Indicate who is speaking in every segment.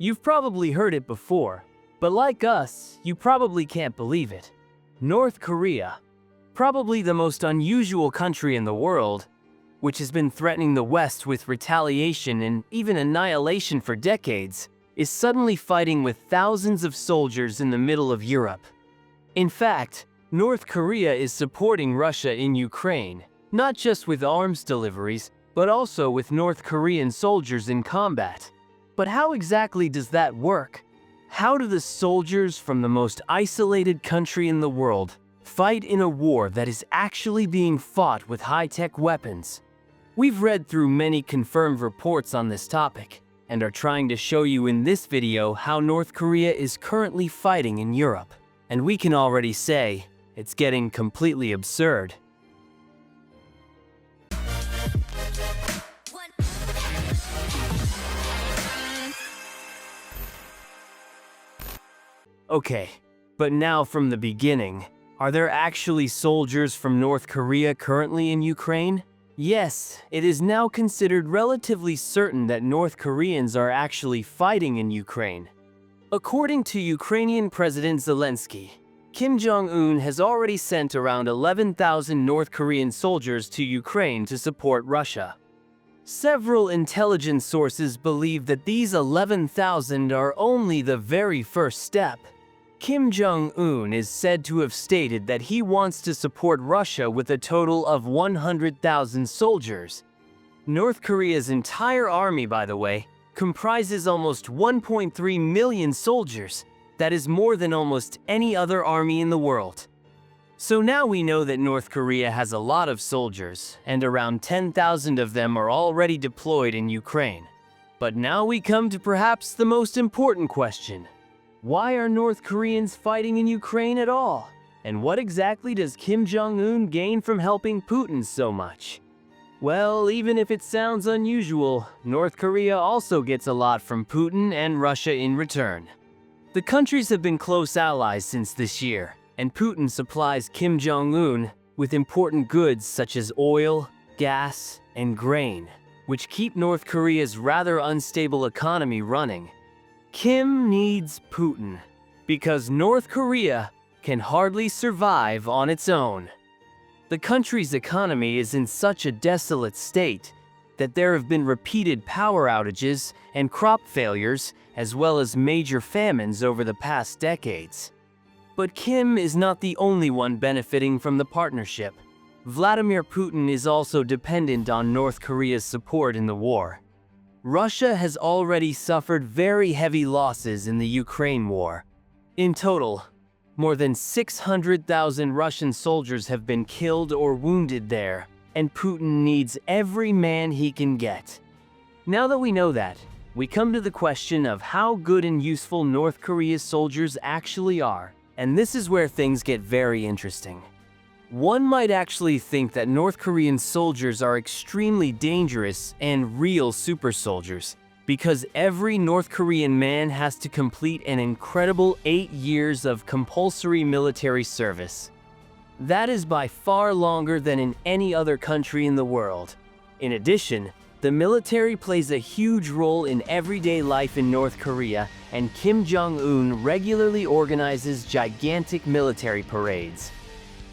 Speaker 1: You've probably heard it before, but like us, you probably can't believe it. North Korea, probably the most unusual country in the world, which has been threatening the West with retaliation and even annihilation for decades, is suddenly fighting with thousands of soldiers in the middle of Europe. In fact, North Korea is supporting Russia in Ukraine, not just with arms deliveries, but also with North Korean soldiers in combat. But how exactly does that work? How do the soldiers from the most isolated country in the world fight in a war that is actually being fought with high-tech weapons? We've read through many confirmed reports on this topic, and are trying to show you in this video how North Korea is currently fighting in Europe. And we can already say, it's getting completely absurd. Okay, but now from the beginning, are there actually soldiers from North Korea currently in Ukraine? Yes, it is now considered relatively certain that North Koreans are actually fighting in Ukraine. According to Ukrainian President Zelensky, Kim Jong-un has already sent around 11,000 North Korean soldiers to Ukraine to support Russia. Several intelligence sources believe that these 11,000 are only the very first step. Kim Jong-un is said to have stated that he wants to support Russia with a total of 100,000 soldiers. North Korea's entire army, by the way, comprises almost 1.3 million soldiers. That is more than almost any other army in the world. So now we know that North Korea has a lot of soldiers, and around 10,000 of them are already deployed in Ukraine. But now we come to perhaps the most important question. Why are North Koreans fighting in Ukraine at all? And what exactly does Kim Jong-un gain from helping Putin so much? Well, even if it sounds unusual, North Korea also gets a lot from Putin and Russia in return. The countries have been close allies since this year, and Putin supplies Kim Jong-un with important goods such as oil, gas, and grain, which keep North Korea's rather unstable economy running. Kim needs Putin, because North Korea can hardly survive on its own. The country's economy is in such a desolate state that there have been repeated power outages and crop failures, as well as major famines over the past decades. But Kim is not the only one benefiting from the partnership. Vladimir Putin is also dependent on North Korea's support in the war. Russia has already suffered very heavy losses in the Ukraine war. In total, more than 600,000 Russian soldiers have been killed or wounded there, and Putin needs every man he can get. Now that we know that, we come to the question of how good and useful North Korea's soldiers actually are, and this is where things get very interesting. One might actually think that North Korean soldiers are extremely dangerous and real super soldiers, because every North Korean man has to complete an incredible 8 years of compulsory military service. That is by far longer than in any other country in the world. In addition, the military plays a huge role in everyday life in North Korea, and Kim Jong-un regularly organizes gigantic military parades.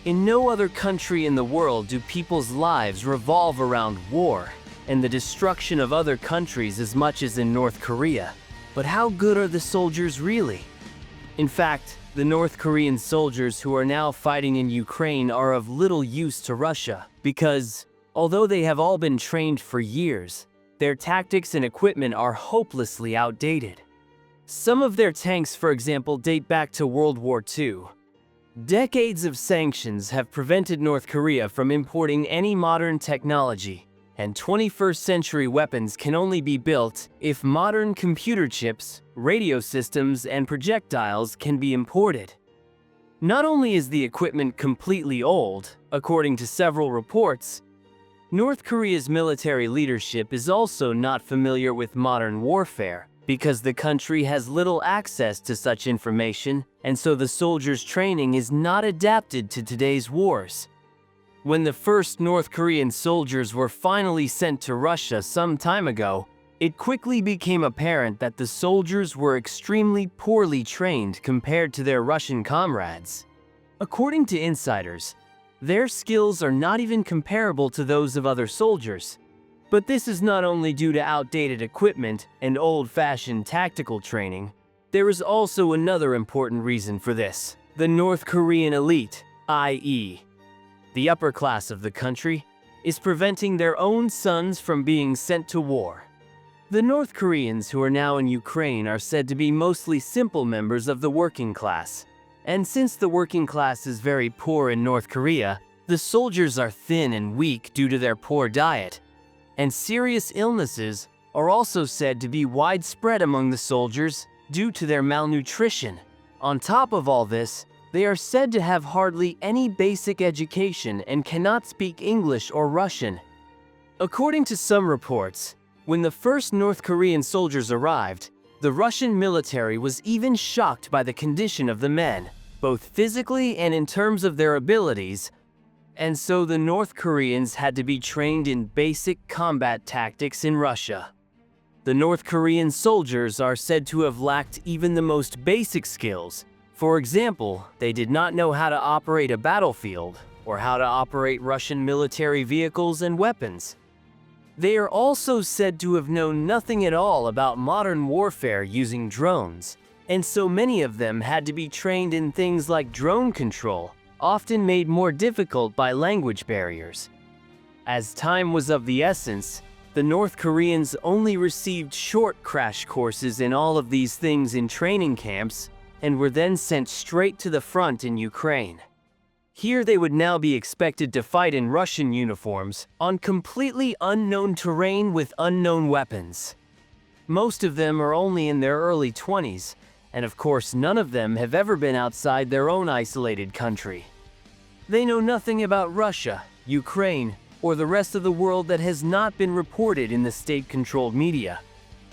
Speaker 1: In no other country in the world do people's lives revolve around war and the destruction of other countries as much as in North Korea. But how good are the soldiers really? In fact, the North Korean soldiers who are now fighting in Ukraine are of little use to Russia because, although they have all been trained for years, their tactics and equipment are hopelessly outdated. Some of their tanks, for example, date back to World War II. Decades of sanctions have prevented North Korea from importing any modern technology, and 21st century weapons can only be built if modern computer chips, radio systems, and projectiles can be imported. Not only is the equipment completely old, according to several reports, North Korea's military leadership is also not familiar with modern warfare, because the country has little access to such information, and so the soldiers' training is not adapted to today's wars. When the first North Korean soldiers were finally sent to Russia some time ago, It quickly became apparent that the soldiers were extremely poorly trained compared to their Russian comrades. According to insiders, their skills are not even comparable to those of other soldiers. But this is not only due to outdated equipment and old-fashioned tactical training. There is also another important reason for this. The North Korean elite, i.e., the upper class of the country, is preventing their own sons from being sent to war. The North Koreans who are now in Ukraine are said to be mostly simple members of the working class. And since the working class is very poor in North Korea, the soldiers are thin and weak due to their poor diet. And serious illnesses are also said to be widespread among the soldiers due to their malnutrition. On top of all this, they are said to have hardly any basic education and cannot speak English or Russian. According to some reports, when the first North Korean soldiers arrived, the Russian military was even shocked by the condition of the men, both physically and in terms of their abilities, and so the North Koreans had to be trained in basic combat tactics in Russia. The North Korean soldiers are said to have lacked even the most basic skills. For example, they did not know how to operate a battlefield or how to operate Russian military vehicles and weapons. They are also said to have known nothing at all about modern warfare using drones, and so many of them had to be trained in things like drone control, often made more difficult by language barriers. As time was of the essence, the North Koreans only received short crash courses in all of these things in training camps and were then sent straight to the front in Ukraine. Here they would now be expected to fight in Russian uniforms on completely unknown terrain with unknown weapons. Most of them are only in their early 20s, and of course none of them have ever been outside their own isolated country. They know nothing about Russia, Ukraine, or the rest of the world that has not been reported in the state-controlled media.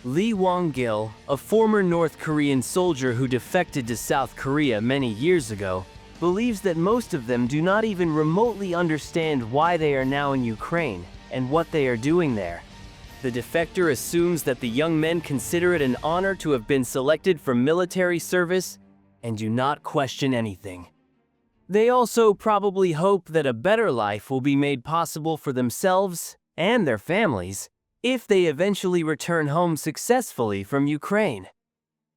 Speaker 1: Lee Wong-gil, a former North Korean soldier who defected to South Korea many years ago, believes that most of them do not even remotely understand why they are now in Ukraine and what they are doing there. The defector assumes that the young men consider it an honor to have been selected for military service and do not question anything. They also probably hope that a better life will be made possible for themselves and their families if they eventually return home successfully from Ukraine.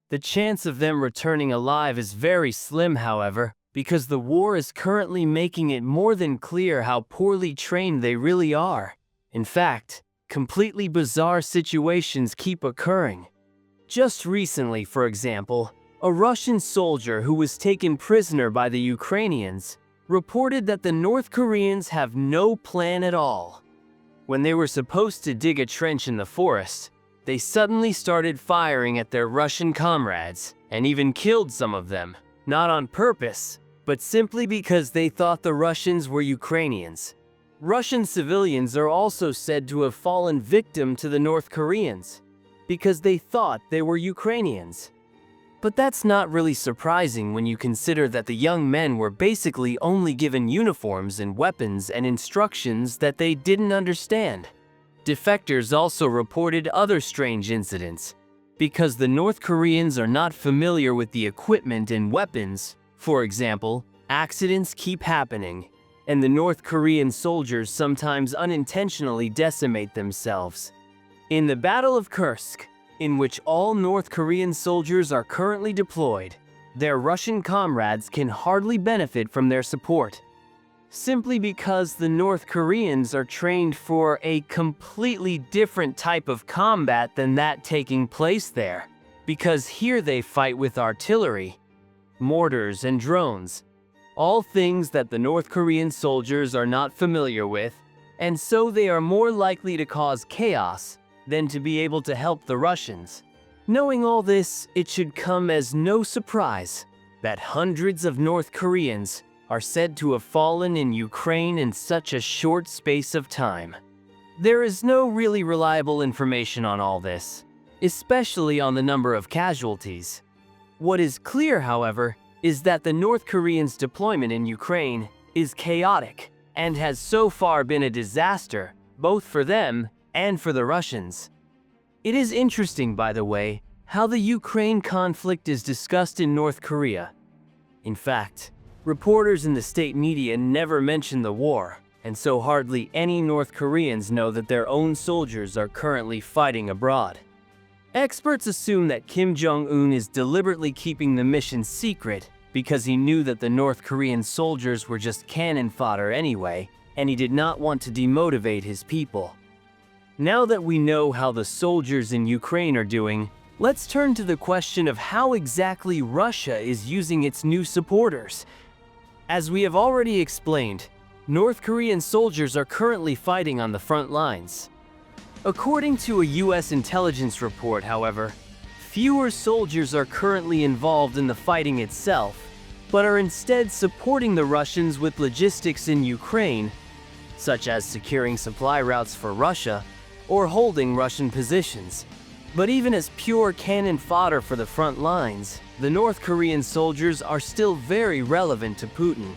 Speaker 1: The chance of them returning alive is very slim, however, because the war is currently making it more than clear how poorly trained they really are. In fact, completely bizarre situations keep occurring. Just recently, for example, a Russian soldier who was taken prisoner by the Ukrainians reported that the North Koreans have no plan at all. When they were supposed to dig a trench in the forest, they suddenly started firing at their Russian comrades and even killed some of them, not on purpose, but simply because they thought the Russians were Ukrainians. Russian civilians are also said to have fallen victim to the North Koreans because they thought they were Ukrainians. But that's not really surprising when you consider that the young men were basically only given uniforms and weapons and instructions that they didn't understand. Defectors also reported other strange incidents. Because the North Koreans are not familiar with the equipment and weapons, for example, accidents keep happening, and the North Korean soldiers sometimes unintentionally decimate themselves. In the Battle of Kursk, in which all North Korean soldiers are currently deployed, their Russian comrades can hardly benefit from their support, simply because the North Koreans are trained for a completely different type of combat than that taking place there, because here they fight with artillery, mortars, and drones, all things that the North Korean soldiers are not familiar with, and so they are more likely to cause chaos than to be able to help the Russians. Knowing all this, it should come as no surprise that hundreds of North Koreans are said to have fallen in Ukraine in such a short space of time. There is no really reliable information on all this, especially on the number of casualties. What is clear, however, is that the North Koreans' deployment in Ukraine is chaotic and has so far been a disaster, both for them and for the Russians. It is interesting, by the way, how the Ukraine conflict is discussed in North Korea. In fact, reporters in the state media never mention the war, and so hardly any North Koreans know that their own soldiers are currently fighting abroad. Experts assume that Kim Jong-un is deliberately keeping the mission secret because he knew that the North Korean soldiers were just cannon fodder anyway, and he did not want to demotivate his people. Now that we know how the soldiers in Ukraine are doing, let's turn to the question of how exactly Russia is using its new supporters. As we have already explained, North Korean soldiers are currently fighting on the front lines. According to a US intelligence report, however, fewer soldiers are currently involved in the fighting itself, but are instead supporting the Russians with logistics in Ukraine, such as securing supply routes for Russia or holding Russian positions. But even as pure cannon fodder for the front lines, the North Korean soldiers are still very relevant to Putin.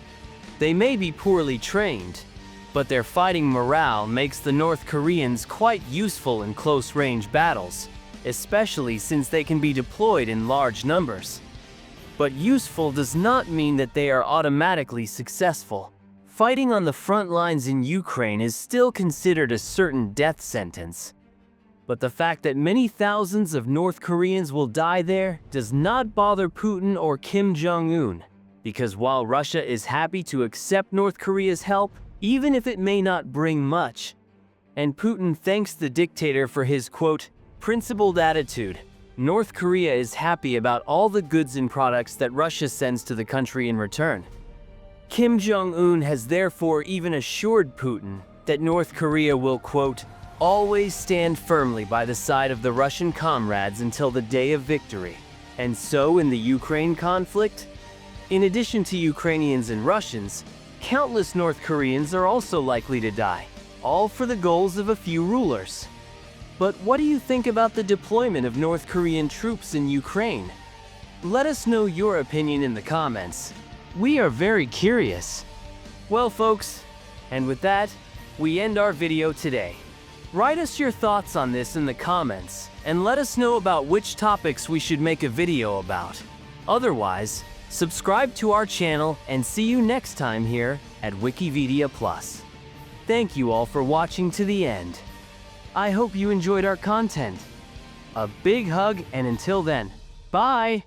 Speaker 1: They may be poorly trained, but their fighting morale makes the North Koreans quite useful in close-range battles, especially since they can be deployed in large numbers. But useful does not mean that they are automatically successful. Fighting on the front lines in Ukraine is still considered a certain death sentence. But the fact that many thousands of North Koreans will die there does not bother Putin or Kim Jong-un, because while Russia is happy to accept North Korea's help, even if it may not bring much, and Putin thanks the dictator for his, quote, principled attitude, North Korea is happy about all the goods and products that Russia sends to the country in return. Kim Jong-un has therefore even assured Putin that North Korea will, quote, always stand firmly by the side of the Russian comrades until the day of victory. And so in the Ukraine conflict, in addition to Ukrainians and Russians, countless North Koreans are also likely to die, all for the goals of a few rulers. But what do you think about the deployment of North Korean troops in Ukraine? Let us know your opinion in the comments. We are very curious. Well, folks, and with that, we end our video today. Write us your thoughts on this in the comments, and let us know about which topics we should make a video about. Otherwise, subscribe to our channel and see you next time here at Wikivedia Plus. Thank you all for watching to the end. I hope you enjoyed our content. A big hug, and until then, bye!